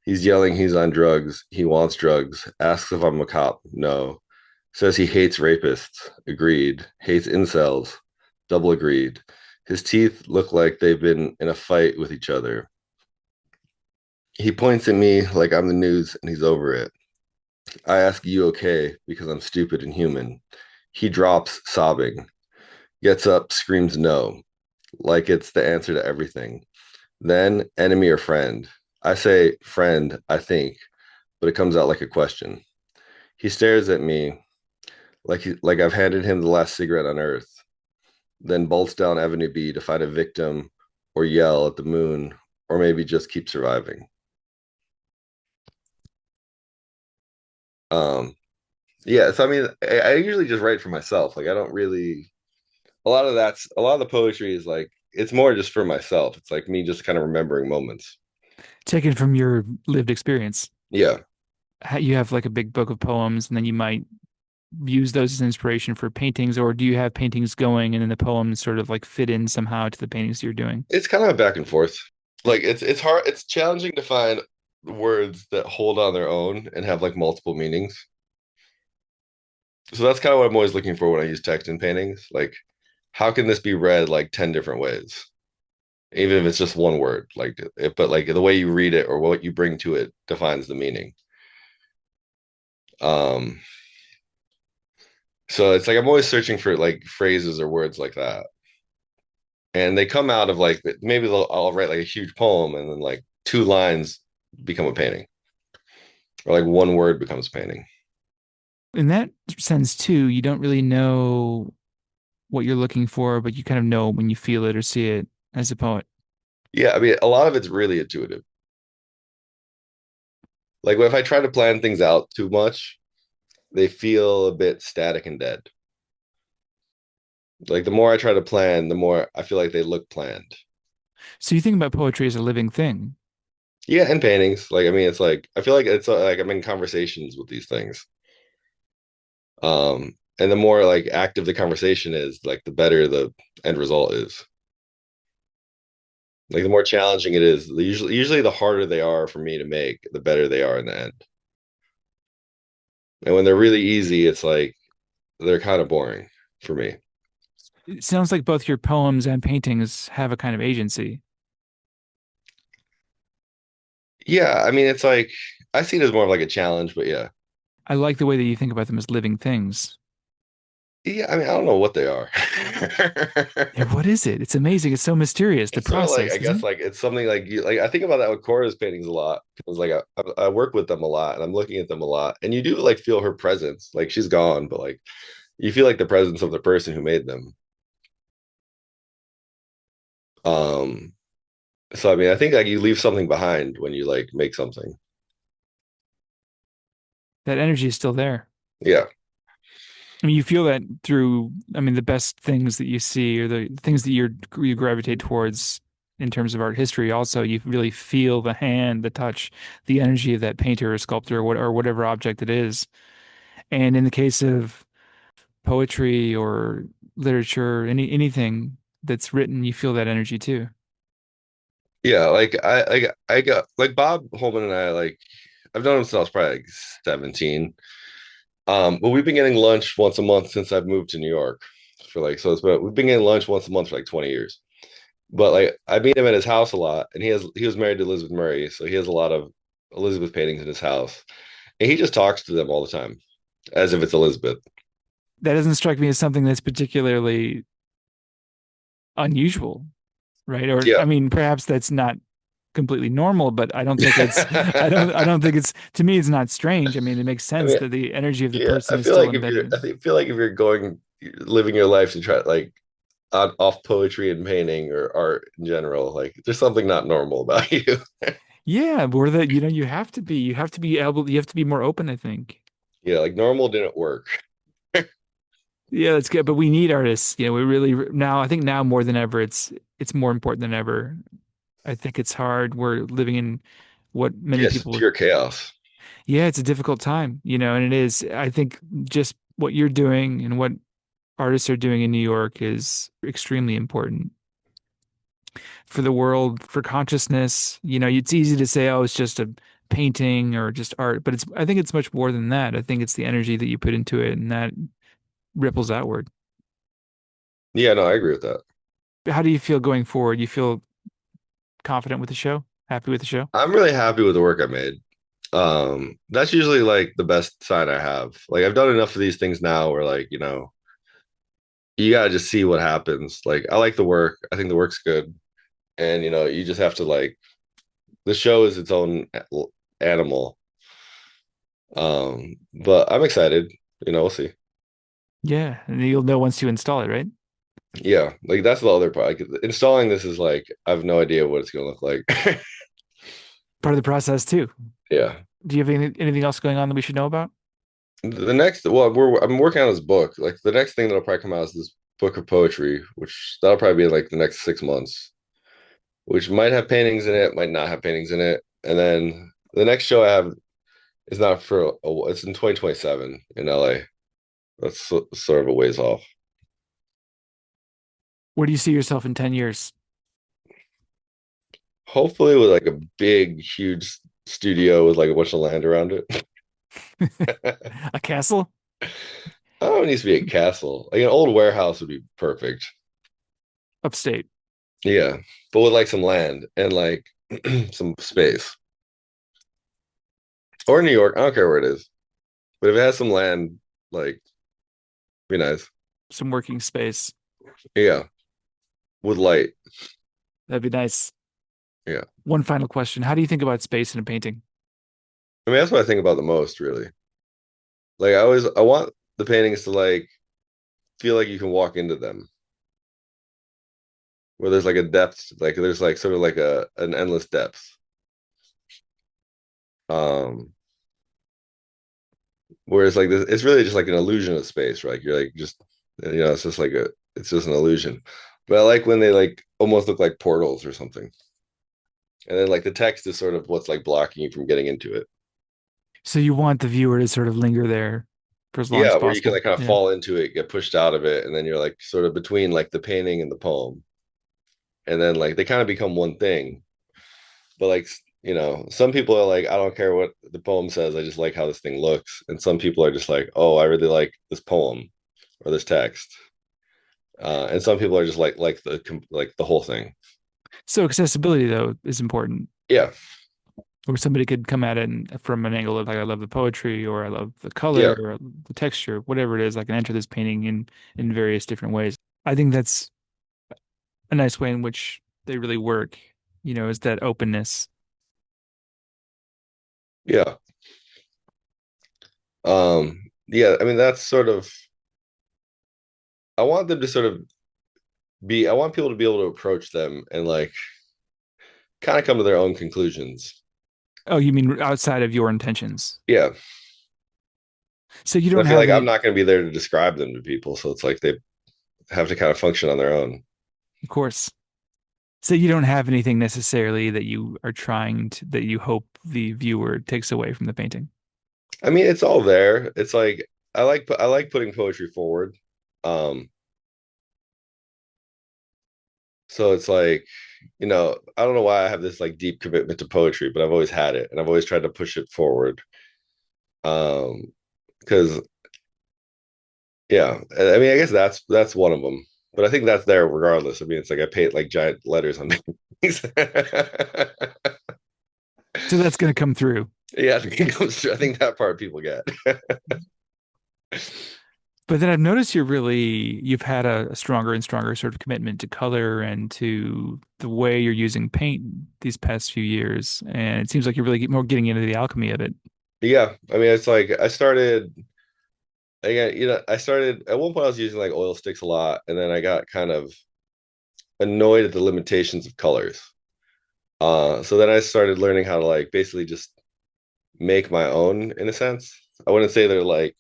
He's yelling he's on drugs. He wants drugs. Asks if I'm a cop. No. Says he hates rapists. Agreed. Hates incels. Double agreed. His teeth look like they've been in a fight with each other. He points at me like I'm the news and he's over it. I ask, you okay? Because I'm stupid and human. He drops, sobbing, gets up, screams no, like it's the answer to everything. Then, enemy or friend? I say, friend, I think, but it comes out like a question. He stares at me like I've handed him the last cigarette on earth, then bolts down Avenue B to find a victim or yell at the moon or maybe just keep surviving. Um, yeah, so I mean, I usually just write for myself. Like I don't really a lot of the poetry is like it's more just for myself. It's like me just kind of remembering moments. Taken from your lived experience. Yeah. You have like a big book of poems, and then you might use those as inspiration for paintings, or do you have paintings going and then the poems sort of like fit in somehow to the paintings you're doing? It's kind of a back and forth. Like it's hard, it's challenging to find words that hold on their own and have like multiple meanings. So that's kind of what I'm always looking for when I use text in paintings. Like, how can this be read like 10 different ways? Even if it's just one word, like it, but like the way you read it or what you bring to it defines the meaning. Um, so it's like I'm always searching for like phrases or words like that. And they come out of like maybe I'll write like a huge poem and then like two lines become a painting or like one word becomes a painting. In that sense, too, you don't really know what you're looking for, but you kind of know when you feel it or see it as a poet. Yeah, I mean, a lot of it's really intuitive. Like if I try to plan things out too much, they feel a bit static and dead. Like the more I try to plan, the more I feel like they look planned. So you think about poetry as a living thing. Yeah, and paintings. Like I mean, it's like I feel like it's like I'm in conversations with these things. And the more like active the conversation is, like the better the end result is. Like the more challenging it is, usually the harder they are for me to make, the better they are in the end. And when they're really easy, it's like they're kind of boring for me. It sounds like both your poems and paintings have a kind of agency. Yeah, I mean, it's like I see it as more of like a challenge, but yeah. I like the way that you think about them as living things. Yeah, I mean, I don't know what they are. Yeah, what is it? It's amazing. It's so mysterious, the It's sort of like I process, isn't guess it? like it's something like you like I think about that with Cora's paintings a lot because like I work with them a lot and I'm looking at them a lot and you do like feel her presence. Like she's gone, but like you feel like the presence of the person who made them. Um, so I mean, I think like you leave something behind when you like make something. That energy is still there. Yeah. I mean, you feel that through, I mean, the best things that you see or the things that you gravitate towards in terms of art history. Also, you really feel the hand, the touch, the energy of that painter or sculptor or whatever object it is. And in the case of poetry or literature, anything that's written, you feel that energy too. Yeah, I got like Bob Holman and I like I've known him since I was probably like 17. But we've been getting lunch once a month since I've moved to New York for like so it's but we've been getting lunch once a month for like 20 years. But like I meet him at his house a lot, and he was married to Elizabeth Murray, so he has a lot of Elizabeth paintings in his house, and he just talks to them all the time as if it's Elizabeth. That doesn't strike me as something that's particularly unusual, right? Or Yeah. I mean, perhaps that's not completely normal, but I don't think it's I don't think it's to me it's not strange. I mean, it makes I sense mean, that the energy of the yeah, person is still embedded. feel like if you're going living your life to try like off poetry and painting or art in general, like there's something not normal about you. Yeah, or that you have to be able you have to be more open, I think. Yeah, like normal didn't work. Yeah, that's good. But we need artists. You know, we really now I think now more than ever it's more important than ever. I think it's hard. We're living in what many Yes, people pure chaos. yeah, it's a difficult time, you know, and it is. I think just what you're doing and what artists are doing in New York is extremely important for the world, for consciousness. You know, it's easy to say, oh, it's just a painting or just art, but I think it's much more than that. I think it's the energy that you put into it and that ripples outward. Yeah, no, I agree with that. How do you feel going forward? You feel confident with the show? Happy with the show? I'm really happy with the work I made. That's usually like the best sign I have. Like I've done enough of these things now where like, you gotta just see what happens. Like I like the work. I think the work's good. And you just have to like the show is its own animal. But I'm excited. We'll see. Yeah, and you'll know once you install it, right? Yeah, like that's the other part. Like, installing this is like I have no idea what it's gonna look like. Part of the process too. Yeah. Do you have anything else going on that we should know about? The next, well, I'm working on this book. Like the next thing that'll probably come out is this book of poetry, which that'll probably be in like the next 6 months, which might have paintings in it, might not have paintings in it. And then the next show I have is not for it's in 2027 in LA. That's sort of a ways off. Where do you see yourself in 10 years? Hopefully with like a big, huge studio with like a bunch of land around it. A castle? Oh, it needs to be a castle. Like an old warehouse would be perfect. Upstate. Yeah, but with like some land and like some space. Or New York, I don't care where it is. But if it has some land, like, be nice. Some working space. Yeah, with light. That'd be nice. Yeah. One final question. How do you think about space in a painting? I mean, that's what I think about the most, really. Like, I want the paintings to like feel like you can walk into them, where there's like a depth, like there's like sort of like an endless depth. Um, Whereas like this, it's really just like an illusion of space, right? You're like just, it's just like it's just an illusion. But I like when they like almost look like portals or something. And then like the text is sort of what's like blocking you from getting into it. So you want the viewer to sort of linger there for as long as Yeah, where you can possible. like kind of Yeah. fall into it, get pushed out of it, and then you're like sort of between like the painting and the poem. And then like they kind of become one thing. But like, some people are like, I don't care what the poem says, I just like how this thing looks. And some people are just like, oh, I really like this poem or this text. And some people are just like the whole thing. So accessibility though is important. Yeah, Or somebody could come at it from an angle of like I love the poetry or I love the color yeah, or the texture, whatever it is. I can enter this painting in various different ways. I think that's a nice way in which they really work. You know, is that openness. yeah. Yeah, I mean that's sort of I want them to sort of I want people to be able to approach them and like kind of come to their own conclusions. Oh, you mean outside of your intentions? Yeah. So you I don't feel have like I'm any, not going to be there to describe them to people, so it's like they have to kind of function on their own. of course. So you don't have anything necessarily that you are trying to, that you hope the viewer takes away from the painting. I mean, it's all there. It's like I like putting poetry forward. Um, so it's like, I don't know why I have this like deep commitment to poetry, but I've always had it and I've always tried to push it forward. Because yeah, I mean, I guess that's one of them. But I think that's there regardless. I mean, it's like I paint like giant letters on things. So that's going to come through. Yeah, I think it comes through. I think that part people get. But then I've noticed you've had a stronger and stronger sort of commitment to color and to the way you're using paint these past few years. And it seems like you're really more getting into the alchemy of it. Yeah, I mean, it's like I started again, I started at one point I was using like oil sticks a lot, and then I got kind of annoyed at the limitations of colors. So then I started learning how to like basically just make my own in a sense. I wouldn't say they're like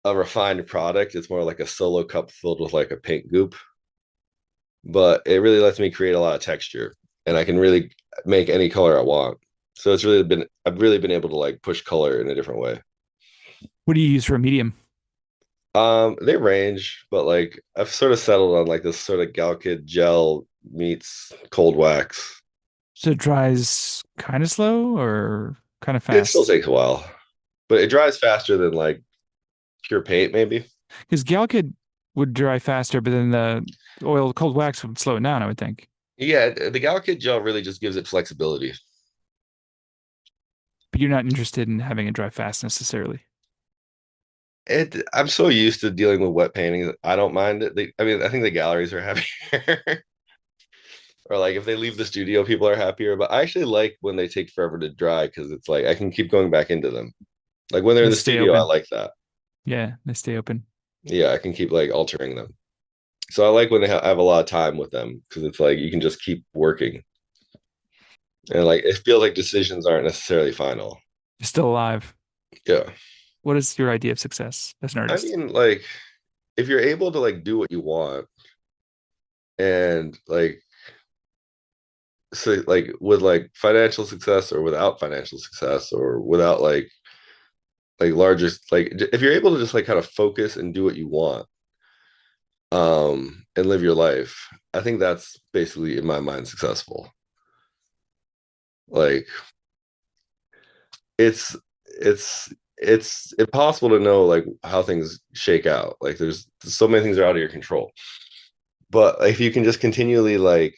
a refined product. It's more like a solo cup filled with like a paint goop, but it really lets me create a lot of texture and I can really make any color I want. So I've really been able to like push color in a different way. What do you use for a medium? They range, but like I've sort of settled on like this sort of Galkid gel meets cold wax. So it dries kind of slow or kind of It still fast? takes a while, but it dries faster than like pure paint, maybe. Because Galkid would dry faster, but then the oil cold wax would slow it down, I would think. Yeah, the Galkid gel really just gives it flexibility. But you're not interested in having it dry fast necessarily. I'm so used to dealing with wet paintings. I don't mind it. I mean, I think the galleries are happier. Or like if they leave the studio, people are happier. But I actually like when they take forever to dry because it's like I can keep going back into them. Like when they're in They the stay studio, I open. like that. Yeah, they stay open. Yeah, I can keep like altering them. So I like when I have a lot of time with them because it's like you can just keep working and like it feels like decisions aren't necessarily final. You're still alive. Yeah. What is your idea of success as an I artist? mean, like if you're able to like do what you want and like so like with like financial success or without financial success or without like larger like if you're able to just like kind of focus and do what you want and live your life, I think that's basically in my mind successful. Like it's it's impossible to know like how things shake out. Like there's so many things are out of your control. But if you can just continually like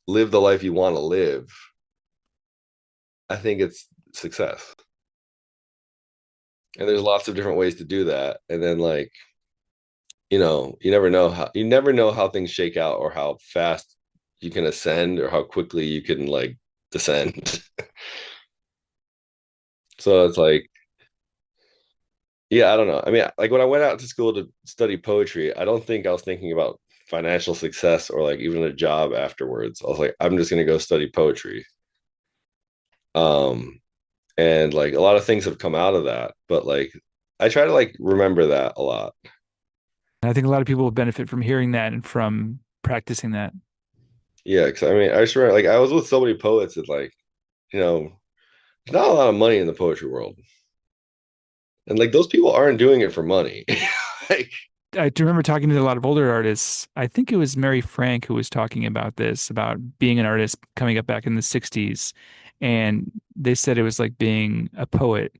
live the life you want to live, I think it's success. And there's lots of different ways to do that. And then like, you never know how things shake out or how fast you can ascend or how quickly you can like descend. So it's like, yeah, I don't know. I mean, like when I went out to school to study poetry, I don't think I was thinking about financial success or like even a job afterwards. I was like, I'm just gonna go study poetry. Um, and like a lot of things have come out of that, but like I try to like remember that a lot. And I think a lot of people will benefit from hearing that and from practicing that. Yeah, because I mean, I just remember like I was with so many poets that like, you know, there's not a lot of money in the poetry world. And like those people aren't doing it for money. Like, I do remember talking to a lot of older artists. I think it was Mary Frank who was talking about this, about being an artist coming up back in the 60s. And they said it was like being a poet.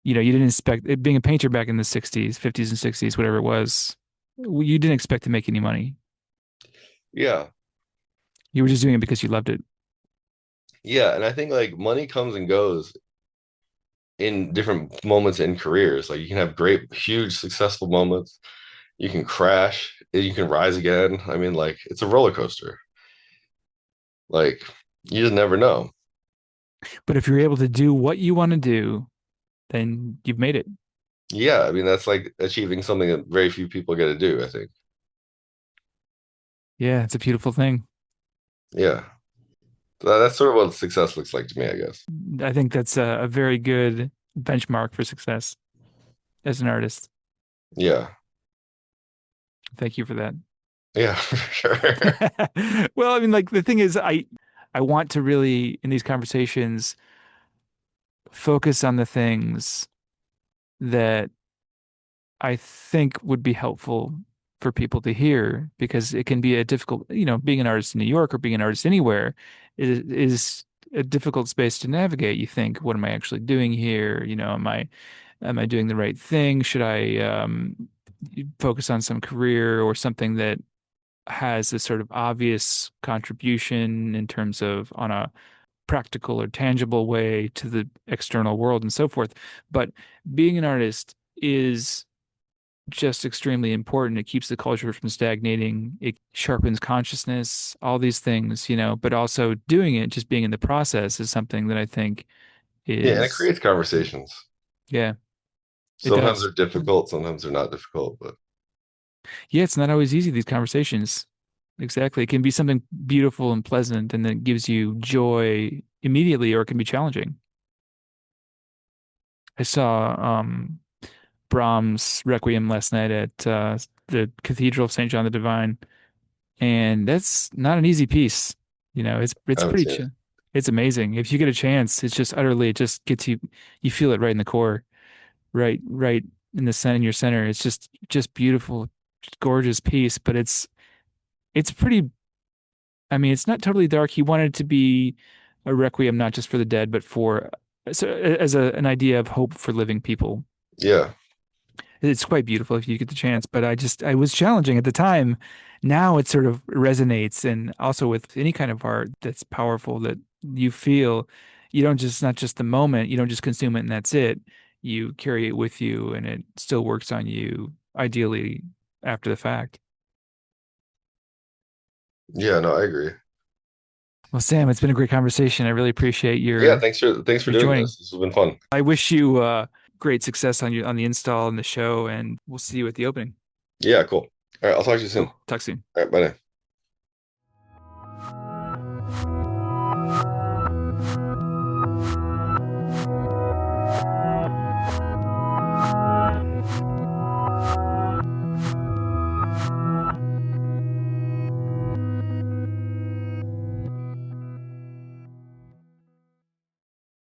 You know, you didn't expect it, being a painter back in the 60s, 50s and 60s, whatever it was. You didn't expect to make any money. yeah. You were just doing it because you loved it. Yeah. And I think like money comes and goes in different moments in careers. Like you can have great, huge, successful moments. You can crash, and you can rise again. I mean, like it's a roller coaster. Like you just never know. But if you're able to do what you want to do, then you've made it. Yeah, I mean that's like achieving something that very few people get to do, I think. Yeah, it's a beautiful thing. Yeah. So that's sort of what success looks like to me, I guess. I think that's a very good benchmark for success as an artist. Yeah. Thank you for that. Yeah, for sure. Well, I mean, like the thing is, I want to really in these conversations focus on the things that I think would be helpful for people to hear because it can be a difficult, being an artist in New York or being an artist anywhere is a difficult space to navigate. You think, what am I actually doing here? Am I doing the right thing? Should I focus on some career or something that has a sort of obvious contribution in terms of on a practical or tangible way to the external world and so forth. But being an artist is just extremely important. It keeps the culture from stagnating. It sharpens consciousness, all these things, but also doing it, just being in the process is something that I think Yeah, and it is, creates conversations. yeah, it Sometimes does. they're difficult, sometimes they're not difficult, but Yeah, it's not always easy, these conversations. Exactly. It can be something beautiful and pleasant and that gives you joy immediately, or it can be challenging. I saw Brahms' Requiem last night at the Cathedral of St. John the Divine, and that's not an easy piece. I It's haven't pretty seen it. ch It's amazing. If you get a chance, it's just utterly, it just gets you, you feel it right in the core, right in the center, in your center. It's just beautiful, just gorgeous piece, but it's pretty, I mean, it's not totally dark. He wanted it to be a requiem not just for the dead, but for, so, as an idea of hope for living people. Yeah. It's quite beautiful if you get the chance, but I was challenging at the time. Now it sort of resonates, and also with any kind of art that's powerful that you feel, you don't just, not just the moment, you don't just consume it and that's it. You carry it with you and it still works on you, ideally after the fact. Yeah, no, I agree. Well, Sam, it's been a great conversation. I really appreciate Yeah, thanks for your doing joining. this. This has been fun. I wish you great success on the install and the show, and we'll see you at the opening. Yeah, cool. All right, I'll talk to you soon. Cool. Talk soon. All right, bye now.